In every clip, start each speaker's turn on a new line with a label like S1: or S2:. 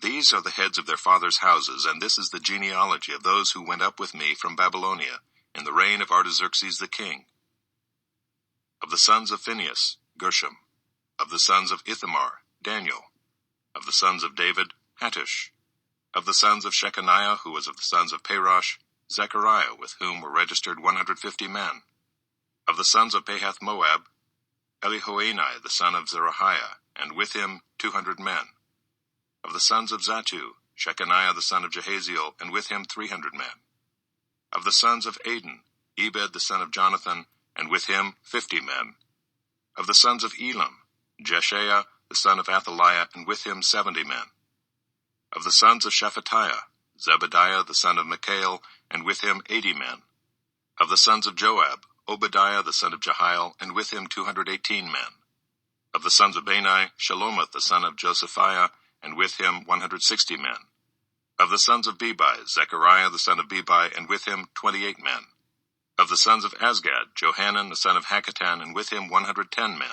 S1: These are the heads of their fathers' houses, and this is the genealogy of those who went up with me from Babylonia, in the reign of Artaxerxes the king. Of the sons of Phinehas, Gershom. Of the sons of Ithamar, Daniel. Of the sons of David, Hattush. Of the sons of Shechaniah, who was of the sons of Parosh, Zechariah, with whom were registered 150 men. Of the sons of Pahath Moab, Elihoenai the son of Zerahiah, and with him 200 men. Of the sons of Zattu, Shechaniah the son of Jehaziel, and with him 300 men. Of the sons of Adin, Ebed the son of Jonathan, and with him 50 men. Of the sons of Elam, Jeshaiah the son of Athaliah, and with him 70 men. Of the sons of Shephatiah, Zebadiah the son of Michael, and with him 80 men. Of the sons of Joab, Obadiah the son of Jehiel, and with him 218 men. Of the sons of Bani, Shelomoth the son of Josephiah, and with him 160 men. Of the sons of Bebai, Zechariah the son of Bebai, and with him 28 men. Of the sons of Azgad, Johanan the son of Hakatan, and with him 110 men.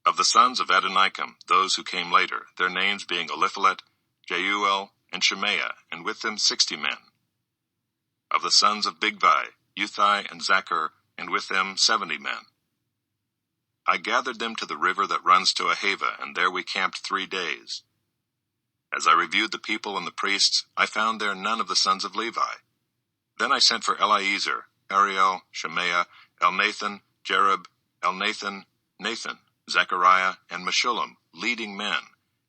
S1: Of the sons of Adonikam, those who came later, their names being Eliphalet, Jeuel, and Shemaiah, and with them 60 men. Of the sons of Bigvai, Uthai, and Zachar, and with them 70 men. I gathered them to the river that runs to Ahava, and there we camped 3 days. As I reviewed the people and the priests, I found there none of the sons of Levi. Then I sent for Eliezer, Ariel, Shemaiah, Elnathan, Jerub, Elnathan, Nathan, Zechariah, and Meshullam, leading men,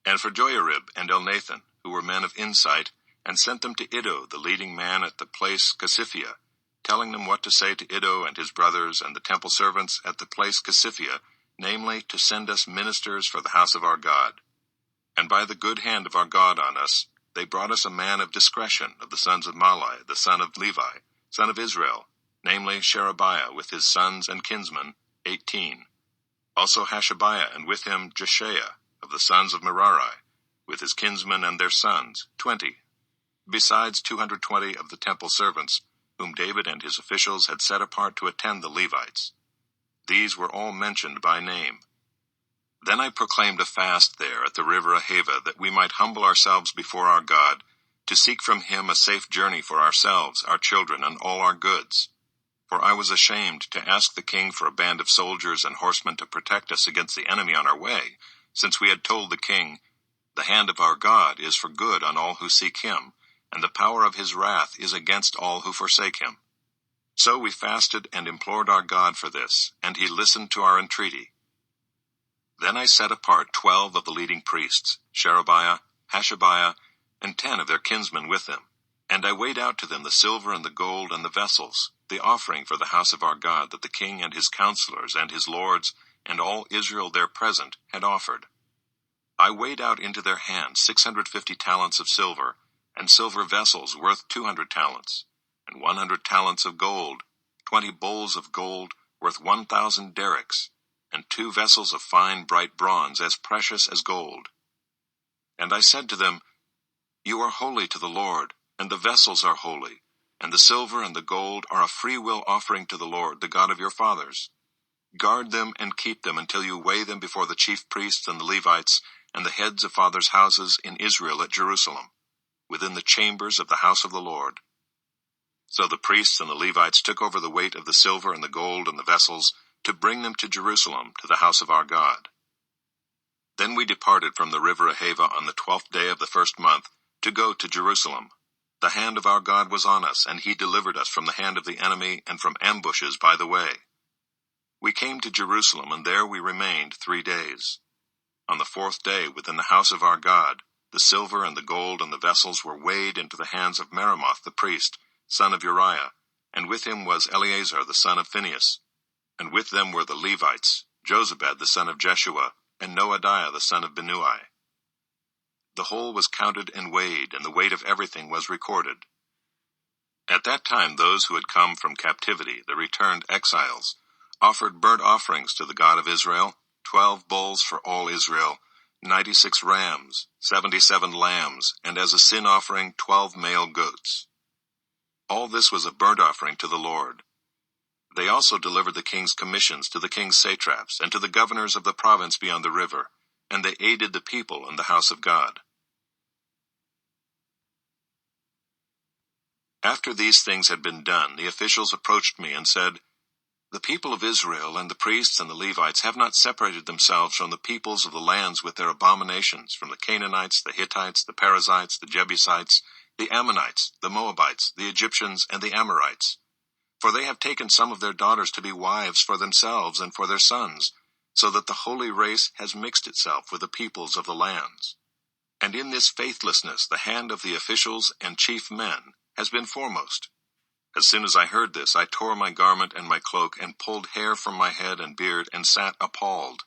S1: and for Joiarib and Elnathan, who were men of insight, and sent them to Iddo, the leading man at the place Casiphia, telling them what to say to Iddo and his brothers and the temple servants at the place Casiphia, namely, to send us ministers for the house of our God. And by the good hand of our God on us, they brought us a man of discretion of the sons of Malai, the son of Levi, son of Israel, namely Sherebiah with his sons and kinsmen, 18. Also Hashabiah, and with him Jeshaiah, of the sons of Merari, with his kinsmen and their sons, 20. Besides 220 of the temple servants, whom David and his officials had set apart to attend the Levites. These were all mentioned by name. Then I proclaimed a fast there at the river Ahava, that we might humble ourselves before our God, to seek from him a safe journey for ourselves, our children, and all our goods. For I was ashamed to ask the king for a band of soldiers and horsemen to protect us against the enemy on our way, since we had told the king, "The hand of our God is for good on all who seek him, and the power of his wrath is against all who forsake him." So we fasted and implored our God for this, and he listened to our entreaty. Then I set apart 12 of the leading priests, Sherebiah, Hashabiah, and 10 of their kinsmen with them. And I weighed out to them the silver and the gold and the vessels, the offering for the house of our God that the king and his counselors and his lords and all Israel there present had offered. I weighed out into their hands 650 talents of silver, and silver vessels worth 200 talents, and 100 talents of gold, 20 bowls of gold worth 1,000 derricks, and 2 vessels of fine bright bronze as precious as gold. And I said to them, "You are holy to the Lord, and the vessels are holy, and the silver and the gold are a free-will offering to the Lord, the God of your fathers. Guard them and keep them until you weigh them before the chief priests and the Levites and the heads of fathers' houses in Israel at Jerusalem, within the chambers of the house of the Lord." So the priests and the Levites took over the weight of the silver and the gold and the vessels, to bring them to Jerusalem, to the house of our God. Then we departed from the river Ahava on the 12th day of the first month, to go to Jerusalem. The hand of our God was on us, and he delivered us from the hand of the enemy and from ambushes by the way. We came to Jerusalem, and there we remained 3 days. On the 4th day, within the house of our God, the silver and the gold and the vessels were weighed into the hands of Meremoth the priest, son of Uriah, and with him was Eleazar the son of Phinehas. And with them were the Levites, Jozabad the son of Jeshua, and Noadiah the son of Binnui. The whole was counted and weighed, and the weight of everything was recorded. At that time those who had come from captivity, the returned exiles, offered burnt offerings to the God of Israel, 12 bulls for all Israel, 96 rams, 77 lambs, and as a sin offering 12 male goats. All this was a burnt offering to the Lord. They also delivered the king's commissions to the king's satraps and to the governors of the province beyond the river, and they aided the people in the house of God. After these things had been done, the officials approached me and said, "The people of Israel and the priests and the Levites have not separated themselves from the peoples of the lands with their abominations, from the Canaanites, the Hittites, the Perizzites, the Jebusites, the Ammonites, the Moabites, the Egyptians, and the Amorites. For they have taken some of their daughters to be wives for themselves and for their sons, so that the holy race has mixed itself with the peoples of the lands. And in this faithlessness the hand of the officials and chief men has been foremost." As soon as I heard this, I tore my garment and my cloak, and pulled hair from my head and beard, and sat appalled.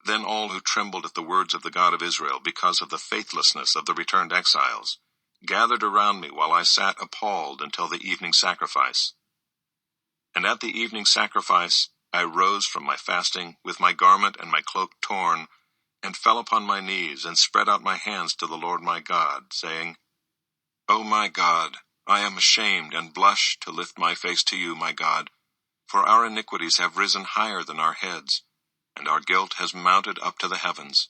S1: Then all who trembled at the words of the God of Israel, because of the faithlessness of the returned exiles, gathered around me while I sat appalled until the evening sacrifice. And at the evening sacrifice I rose from my fasting, with my garment and my cloak torn, and fell upon my knees, and spread out my hands to the Lord my God, saying, "O my God, I am ashamed and blush to lift my face to you, my God, for our iniquities have risen higher than our heads, and our guilt has mounted up to the heavens.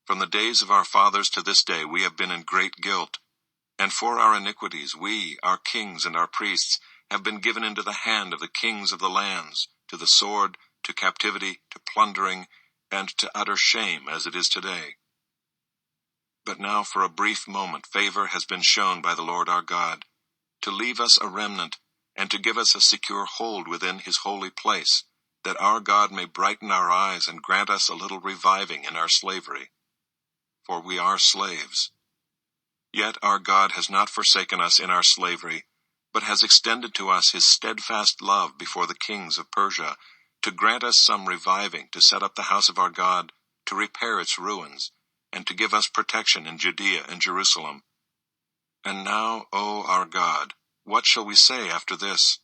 S1: From the days of our fathers to this day we have been in great guilt, and for our iniquities we, our kings and our priests, have been given into the hand of the kings of the lands, to the sword, to captivity, to plundering, and to utter shame, as it is today. But now for a brief moment favor has been shown by the Lord our God, to leave us a remnant, and to give us a secure hold within his holy place, that our God may brighten our eyes and grant us a little reviving in our slavery. For we are slaves. Yet our God has not forsaken us in our slavery, but has extended to us his steadfast love before the kings of Persia, to grant us some reviving, to set up the house of our God, to repair its ruins, and to give us protection in Judea and Jerusalem. And now, O our God, what shall we say after this?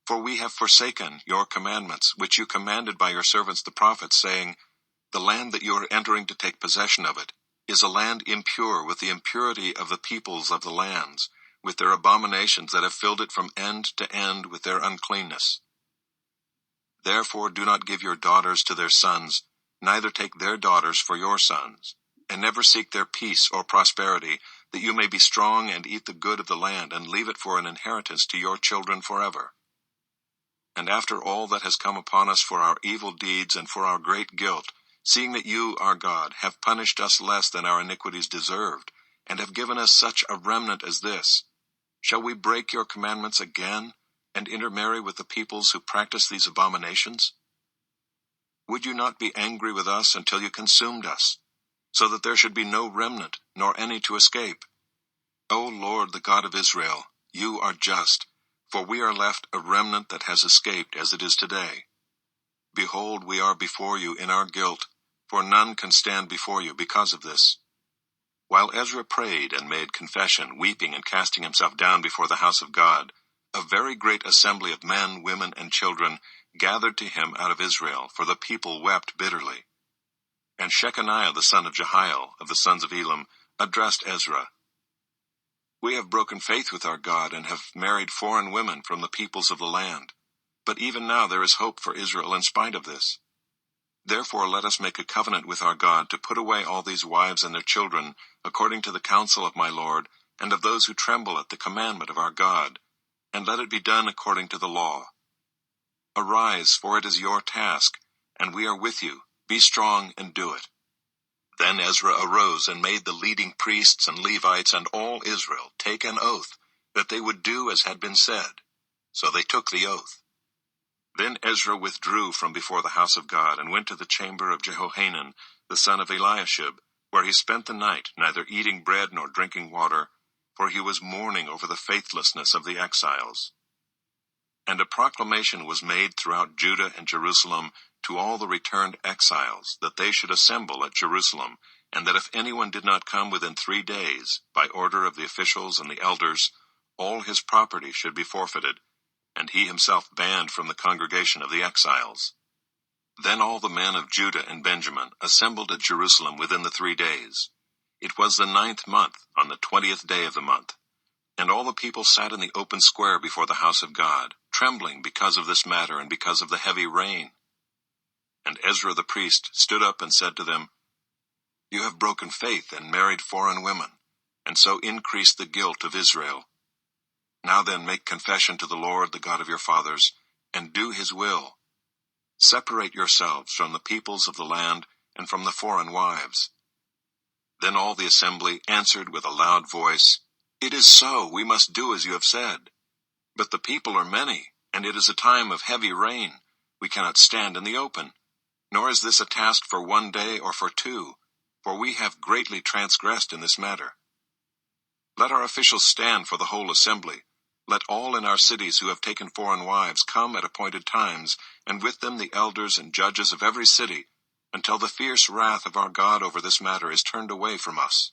S1: For we have forsaken your commandments, which you commanded by your servants the prophets, saying, The land that you are entering to take possession of it is a land impure with the impurity of the peoples of the lands, with their abominations that have filled it from end to end with their uncleanness. Therefore do not give your daughters to their sons, neither take their daughters for your sons, and never seek their peace or prosperity, that you may be strong and eat the good of the land, and leave it for an inheritance to your children forever. And after all that has come upon us for our evil deeds and for our great guilt, seeing that you, our God, have punished us less than our iniquities deserved, and have given us such a remnant as this, shall we break your commandments again, and intermarry with the peoples who practice these abominations? Would you not be angry with us until you consumed us, so that there should be no remnant, nor any to escape? O Lord, the God of Israel, you are just, for we are left a remnant that has escaped as it is today. Behold, we are before you in our guilt, for none can stand before you because of this." While Ezra prayed and made confession, weeping and casting himself down before the house of God, a very great assembly of men, women, and children gathered to him out of Israel, for the people wept bitterly. And Shechaniah the son of Jehiel, of the sons of Elam, addressed Ezra, "We have broken faith with our God, and have married foreign women from the peoples of the land. But even now there is hope for Israel in spite of this. Therefore let us make a covenant with our God to put away all these wives and their children, according to the counsel of my Lord, and of those who tremble at the commandment of our God, and let it be done according to the law. Arise, for it is your task, and we are with you. Be strong and do it." Then Ezra arose and made the leading priests and Levites and all Israel take an oath that they would do as had been said. So they took the oath. Then Ezra withdrew from before the house of God, and went to the chamber of Jehohanan, the son of Eliashib, where he spent the night, neither eating bread nor drinking water, for he was mourning over the faithlessness of the exiles. And a proclamation was made throughout Judah and Jerusalem to all the returned exiles, that they should assemble at Jerusalem, and that if anyone did not come within 3 days, by order of the officials and the elders, all his property should be forfeited, and he himself banned from the congregation of the exiles. Then all the men of Judah and Benjamin assembled at Jerusalem within the 3 days. It was the 9th month, on the 20th day of the month. And all the people sat in the open square before the house of God, trembling because of this matter and because of the heavy rain. And Ezra the priest stood up and said to them, "You have broken faith and married foreign women, and so increased the guilt of Israel. Now then, make confession to the Lord, the God of your fathers, and do his will. Separate yourselves from the peoples of the land and from the foreign wives." Then all the assembly answered with a loud voice, "It is so, we must do as you have said. But the people are many, and it is a time of heavy rain. We cannot stand in the open. Nor is this a task for 1 day or for 2, for we have greatly transgressed in this matter. Let our officials stand for the whole assembly. Let all in our cities who have taken foreign wives come at appointed times, and with them the elders and judges of every city, until the fierce wrath of our God over this matter is turned away from us."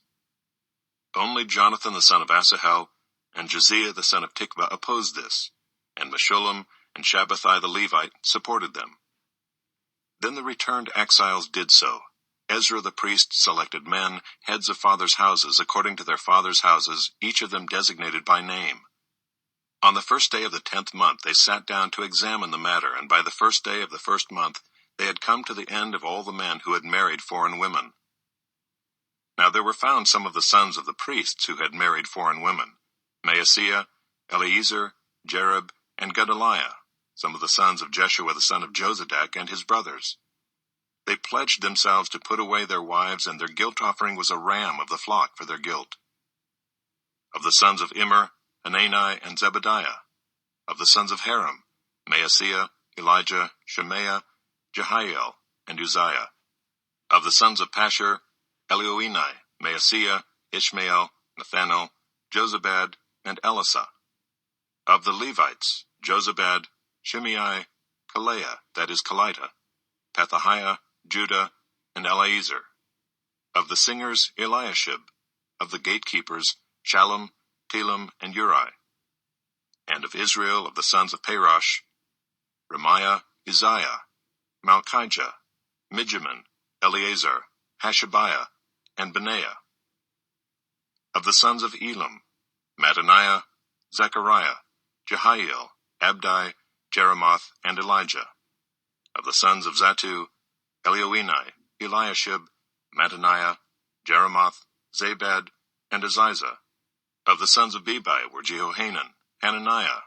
S1: Only Jonathan the son of Asahel and Josiah the son of Tikvah opposed this, and Meshullam and Shabbathai the Levite supported them. Then the returned exiles did so. Ezra the priest selected men, heads of fathers' houses, according to their fathers' houses, each of them designated by name. On the first day of the 10th month they sat down to examine the matter, and by the first day of the first month they had come to the end of all the men who had married foreign women. Now there were found some of the sons of the priests who had married foreign women: Maaseiah, Eleazar, Jerib, and Gedaliah, some of the sons of Jeshua the son of Jozadak and his brothers. They pledged themselves to put away their wives, and their guilt offering was a ram of the flock for their guilt. Of the sons of Immer, Hanani and Zebediah. Of the sons of Haram, Maaseiah, Elijah, Shemaiah, Jehiel, and Uzziah. Of the sons of Pashur, Elioenai, Maaseiah, Ishmael, Nathanael, Jozabad, and Elisah. Of the Levites, Jozabad, Shimei, Kaleah, that is Kelita, Pethahiah, Judah, and Eleazar. Of the singers, Eliashib. Of the gatekeepers, Shallum, Telem, and Uri. And of Israel, of the sons of Parosh, Remiah, Uzziah, Malchijah, Mijamin, Eleazar, Hashabiah, and Benaiah. Of the sons of Elam, Mattaniah, Zechariah, Jehiel, Abdi, Jeremoth, and Elijah. Of the sons of Zattu, Elioenai, Eliashib, Mattaniah, Jeremoth, Zabad, and Aziza. Of the sons of Bebai were Jehohanan, Hananiah,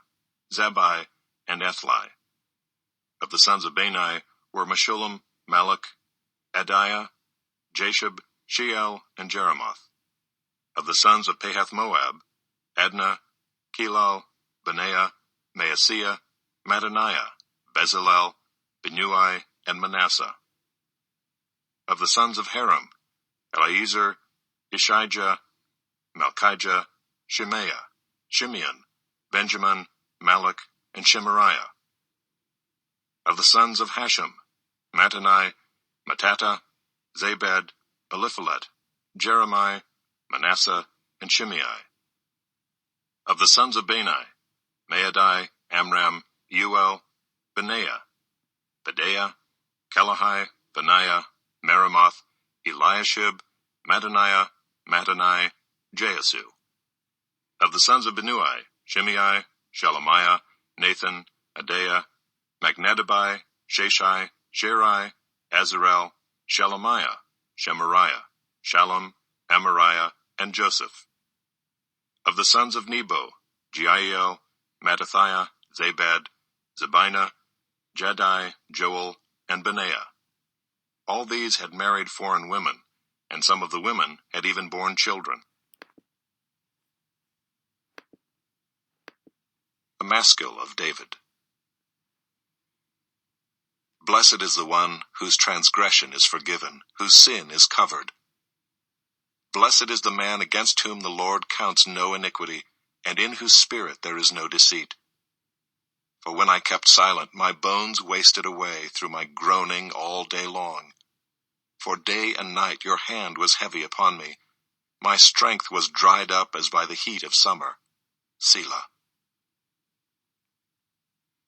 S1: Zabbai, and Ethli. Of the sons of Bani were Meshullam, Malach, Adiah, Jashub, Sheal, and Jeremoth. Of the sons of Pahath-Moab, Adnah, Kelal, Benaiah, Maaseiah, Mattaniah, Bezalel, Binnui, and Manasseh. Of the sons of Haram, Eleazar, Ishijah, Malchijah, Shemaiah, Shimeon, Benjamin, Malach, and Shemariah. Of the sons of Hashem, Mattani, Mattatah, Zabad, Eliphalet, Jeremiah, Manasseh, and Shimei. Of the sons of Bani, Maadai, Amram, Uel, Benaiah, Bedaiah, Kelahai, Benaiah, Meremoth, Eliashib, Mattaniah, Mattani, Jeasu. Of the sons of Binnui, Shimei, Shelemiah, Nathan, Adaiah, Magnadabai, Sheshai, Sherai, Azarel, Shelemiah, Shemariah, Shallum, Amariah, and Joseph. Of the sons of Nebo, Jeiel, Mattathiah, Zabad, Zabina, Jaddai, Joel, and Benaiah. All these had married foreign women, and some of the women had even borne children. The Maskil of David. Blessed is the one whose transgression is forgiven, whose sin is covered. Blessed is the man against whom the Lord counts no iniquity, and in whose spirit there is no deceit. For when I kept silent, my bones wasted away through my groaning all day long. For day and night your hand was heavy upon me. My strength was dried up as by the heat of summer. Selah.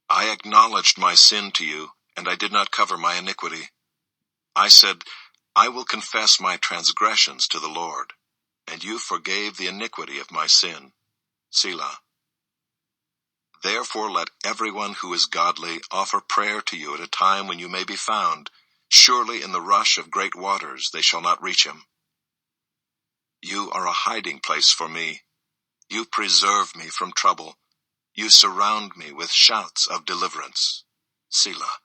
S1: I acknowledged my sin to you, and I did not cover my iniquity. I said, I will confess my transgressions to the Lord, and you forgave the iniquity of my sin. Selah. Therefore let everyone who is godly offer prayer to you at a time when you may be found. Surely in the rush of great waters they shall not reach him. You are a hiding place for me. You preserve me from trouble. You surround me with shouts of deliverance. Selah.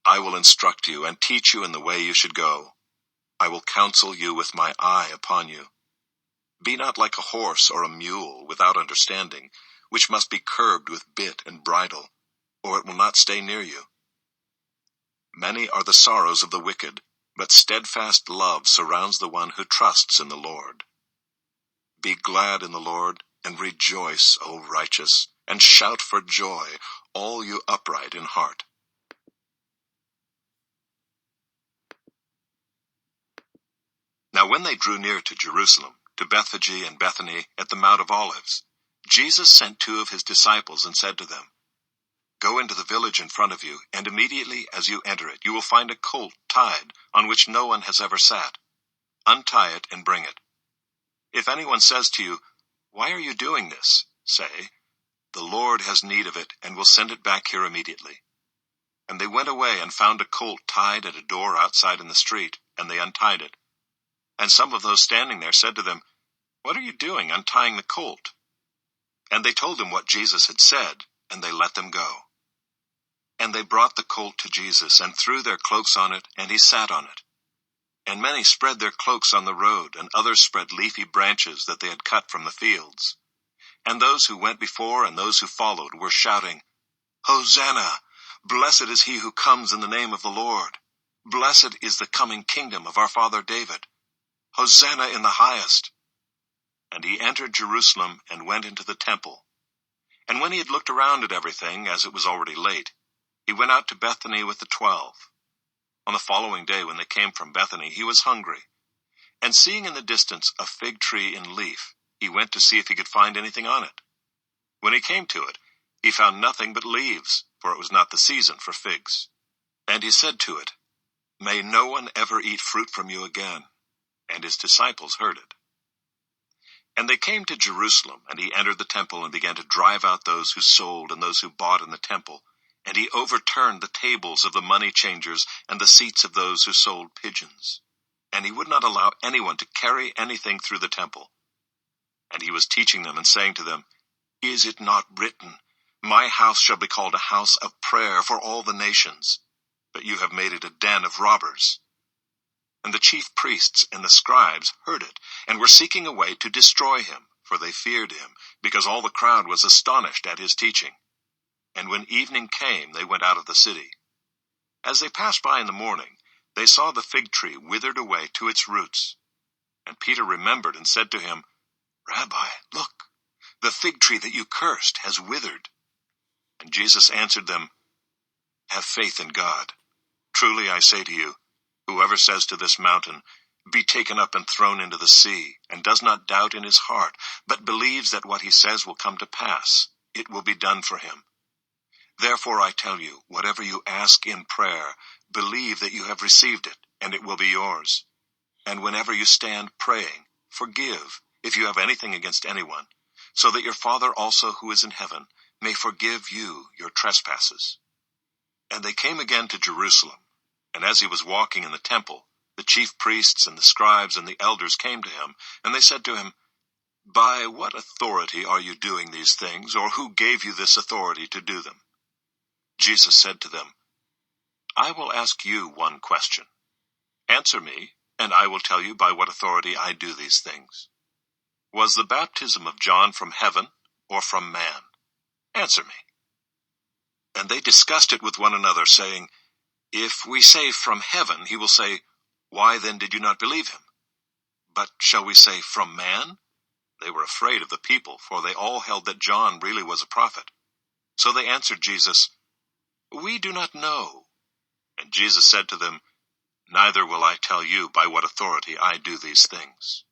S1: I will instruct you and teach you in the way you should go. I will counsel you with my eye upon you. Be not like a horse or a mule without understanding, which must be curbed with bit and bridle, or it will not stay near you. Many are the sorrows of the wicked, but steadfast love surrounds the one who trusts in the Lord. Be glad in the Lord, and rejoice, O righteous, and shout for joy, all you upright in heart. Now when they drew near to Jerusalem, to Bethphage and Bethany at the Mount of Olives, Jesus sent 2 of his disciples and said to them, Go into the village in front of you, and immediately as you enter it, you will find a colt tied, on which no one has ever sat. Untie it and bring it. If anyone says to you, Why are you doing this? Say, The Lord has need of it, and will send it back here immediately. And they went away and found a colt tied at a door outside in the street, and they untied it. And some of those standing there said to them, What are you doing, untying the colt? And they told him what Jesus had said, and they let them go. And they brought the colt to Jesus, and threw their cloaks on it, and he sat on it. And many spread their cloaks on the road, and others spread leafy branches that they had cut from the fields. And those who went before and those who followed were shouting, Hosanna! Blessed is he who comes in the name of the Lord. Blessed is the coming kingdom of our father David. Hosanna in the highest. And he entered Jerusalem and went into the temple. And when he had looked around at everything, as it was already late, he went out to Bethany with the 12. On the following day, when they came from Bethany, he was hungry. And seeing in the distance a fig tree in leaf, he went to see if he could find anything on it. When he came to it, he found nothing but leaves, for it was not the season for figs. And he said to it, May no one ever eat fruit from you again. And his disciples heard it. And they came to Jerusalem, and he entered the temple and began to drive out those who sold and those who bought in the temple. And he overturned the tables of the money changers and the seats of those who sold pigeons. And he would not allow anyone to carry anything through the temple. And he was teaching them and saying to them, Is it not written, My house shall be called a house of prayer for all the nations, but you have made it a den of robbers? And the chief priests and the scribes heard it, and were seeking a way to destroy him, for they feared him, because all the crowd was astonished at his teaching. And when evening came, they went out of the city. As they passed by in the morning, they saw the fig tree withered away to its roots. And Peter remembered and said to him, Rabbi, look, the fig tree that you cursed has withered. And Jesus answered them, Have faith in God. Truly I say to you, whoever says to this mountain, Be taken up and thrown into the sea, and does not doubt in his heart, but believes that what he says will come to pass, it will be done for him. Therefore I tell you, whatever you ask in prayer, believe that you have received it, and it will be yours. And whenever you stand praying, forgive, if you have anything against anyone, so that your Father also who is in heaven may forgive you your trespasses. And they came again to Jerusalem, and as he was walking in the temple, the chief priests and the scribes and the elders came to him, and they said to him, By what authority are you doing these things, or who gave you this authority to do them? Jesus said to them, I will ask you one question. Answer me, and I will tell you by what authority I do these things. Was the baptism of John from heaven or from man? Answer me. And they discussed it with one another, saying, If we say from heaven, he will say, Why then did you not believe him? But shall we say from man? They were afraid of the people, for they all held that John really was a prophet. So they answered Jesus, We do not know. And Jesus said to them, Neither will I tell you by what authority I do these things.